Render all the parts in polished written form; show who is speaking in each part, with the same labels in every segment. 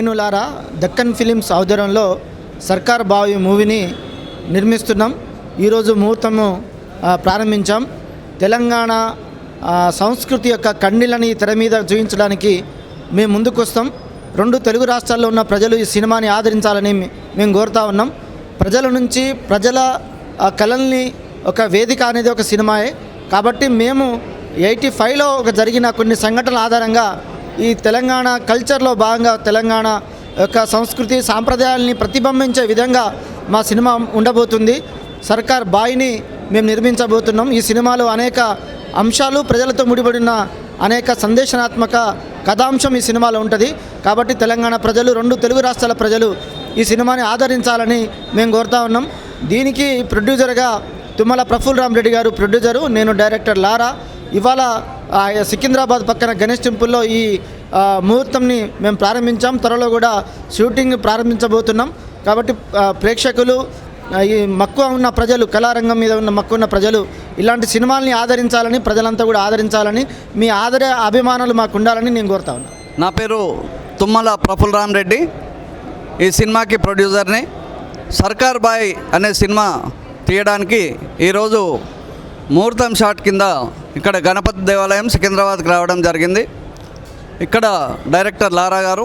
Speaker 1: నేను లారా దక్కన్ ఫిలిమ్స్ ఆధ్వర్యంలో సర్కార్ బావి మూవీని నిర్మిస్తున్నాం. ఈరోజు ముహూర్తము ప్రారంభించాం. తెలంగాణ సంస్కృతి యొక్క కండిలని తెర మీద చూపించడానికి మేము ముందుకు వస్తాం. 2 తెలుగు రాష్ట్రాల్లో ఉన్న ప్రజలు ఈ సినిమాని ఆదరించాలని మేము కోరుతా ఉన్నాం. ప్రజల నుంచి ప్రజల కళల్ని ఒక వేదిక అనేది ఒక సినిమాయే కాబట్టి మేము 85లో జరిగిన కొన్ని సంఘటనల ఆధారంగా ఈ తెలంగాణ కల్చర్లో భాగంగా తెలంగాణ యొక్క సంస్కృతి సాంప్రదాయాలని ప్రతిబింబించే విధంగా మా సినిమా ఉండబోతుంది. సర్కార్ బాయిని మేము నిర్మించబోతున్నాం. ఈ సినిమాలో అనేక అంశాలు ప్రజలతో ముడిపడిన అనేక సందేశనాత్మక కథాంశం ఈ సినిమాలో ఉంటుంది. కాబట్టి తెలంగాణ ప్రజలు 2 తెలుగు రాష్ట్రాల ప్రజలు ఈ సినిమాని ఆదరించాలని మేము కోరుతా ఉన్నాం. దీనికి ప్రొడ్యూసర్గా తుమ్మల ప్రఫుల్ రామ్ రెడ్డి గారు ప్రొడ్యూసరు, నేను డైరెక్టర్ లారా. ఇవాళ సికింద్రాబాద్ పక్కన గణేష్ టెంపుల్లో ఈ ముహూర్తంని మేము ప్రారంభించాం. త్వరలో కూడా షూటింగ్ ప్రారంభించబోతున్నాం. కాబట్టి ప్రేక్షకులు, ఈ మక్కువ ఉన్న ప్రజలు, కళారంగం మీద ఉన్న మక్కువ ఉన్న ప్రజలు ఇలాంటి సినిమాల్ని ఆదరించాలని, ప్రజలంతా కూడా ఆదరించాలని, మీ అభిమానాలు మాకు ఉండాలని నేను కోరుతా ఉన్నాను.
Speaker 2: నా పేరు తుమ్మల ప్రఫుల్ రామ్ రెడ్డి. ఈ సినిమాకి ప్రొడ్యూసర్ని. సర్కార్ బాయ్ అనే సినిమా తీయడానికి ఈరోజు ముహూర్తం షాట్ కింద ఇక్కడ గణపతి దేవాలయం సికింద్రాబాద్కి రావడం జరిగింది. ఇక్కడ డైరెక్టర్ లారా గారు,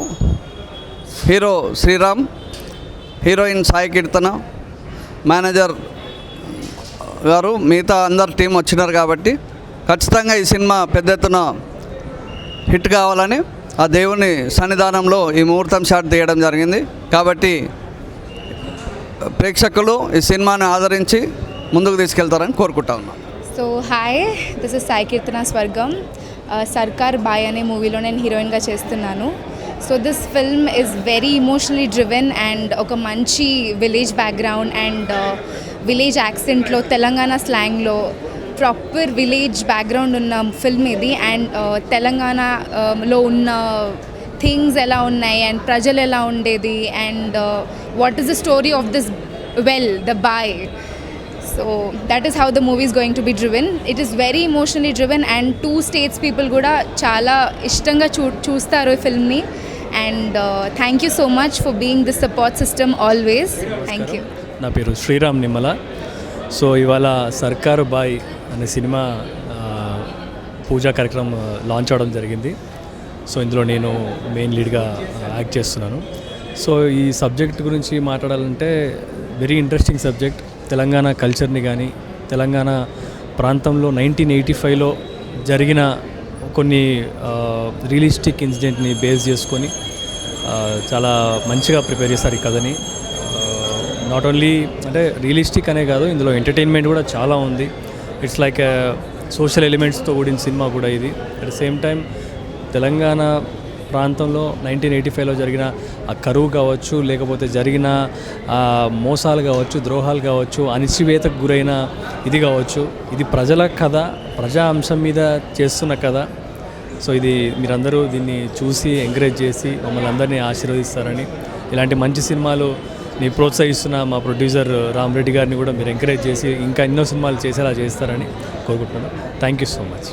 Speaker 2: హీరో శ్రీరామ్, హీరోయిన్ సాయి కీర్తన, మేనేజర్ గారు, మిగతా అందరు టీం వచ్చినారు. కాబట్టి ఖచ్చితంగా ఈ సినిమా పెద్ద ఎత్తున హిట్ కావాలని ఆ దేవుని సన్నిధానంలో ఈ ముహూర్తం షాట్ తీయడం జరిగింది. కాబట్టి ప్రేక్షకులు ఈ సినిమాని ఆదరించి ముందుకు తీసుకెళ్తారని కోరుకుంటా ఉన్నాను.
Speaker 3: So hi, this is Sai Keerthana Swargam. Sarkar boy అనే మూవీలో నేను హీరోయిన్గా చేస్తున్నాను. So this film is very emotionally driven and ఒక మంచి విలేజ్ బ్యాక్గ్రౌండ్ అండ్ విలేజ్ యాక్సెంట్లో, తెలంగాణ స్లాంగ్లో ప్రాపర్ విలేజ్ బ్యాక్గ్రౌండ్ ఉన్న ఫిల్మ్ ఇది. అండ్ తెలంగాణలో ఉన్న థింగ్స్ ఎలా ఉన్నాయి అండ్ ప్రజలు ఎలా ఉండేది and what is the story of this the boy. So that is how the movie is going to be driven. It is very emotionally driven and 2 states people kuda chaala ishtanga chustaru ee film ni. And thank you so much for being the support system always. Thank you.
Speaker 4: నా పేరు Sriram Nimmala. So ఇవాళ సర్కారు bye అనే cinema పూజా కార్యక్రమం launch అవడం జరిగింది. So ఇందులో నేను మెయిన్ లీడ్గా యాక్ట్ చేస్తున్నాను. సో ఈ సబ్జెక్ట్ గురించి మాట్లాడాలంటే వెరీ ఇంట్రెస్టింగ్ సబ్జెక్ట్. తెలంగాణ కల్చర్ని కానీ, తెలంగాణ ప్రాంతంలో 1985లో జరిగిన కొన్ని రియలిస్టిక్ ఇన్సిడెంట్ని బేస్ చేసుకొని చాలా మంచిగా ప్రిపేర్ చేస్తారు ఈ కథని. నాట్ ఓన్లీ అంటే రియలిస్టిక్ అనే కాదు, ఇందులో ఎంటర్టైన్మెంట్ కూడా చాలా ఉంది. ఇట్స్ లైక్ సోషల్ ఎలిమెంట్స్తో కూడిన సినిమా కూడా ఇది. At the same time Telangana ప్రాంతంలో 1985లో జరిగిన ఆ కరువు కావచ్చు, లేకపోతే జరిగిన మోసాలు కావచ్చు, ద్రోహాలు కావచ్చు, అణిచివేతకు గురైన ఇది కావచ్చు, ఇది ప్రజల కథ, ప్రజా అంశం మీద చేస్తున్న కథ. సో ఇది మీరందరూ దీన్ని చూసి ఎంకరేజ్ చేసి మమ్మల్ని అందరినీ ఆశీర్వదిస్తారని, ఇలాంటి మంచి సినిమాలు ని ప్రోత్సహిస్తున్న మా ప్రొడ్యూసర్ రామ్ రెడ్డి గారిని కూడా మీరు ఎంకరేజ్ చేసి ఇంకా ఎన్నో సినిమాలు చేసేలా చేస్తారని కోరుకుంటున్నాను. Thank you so much.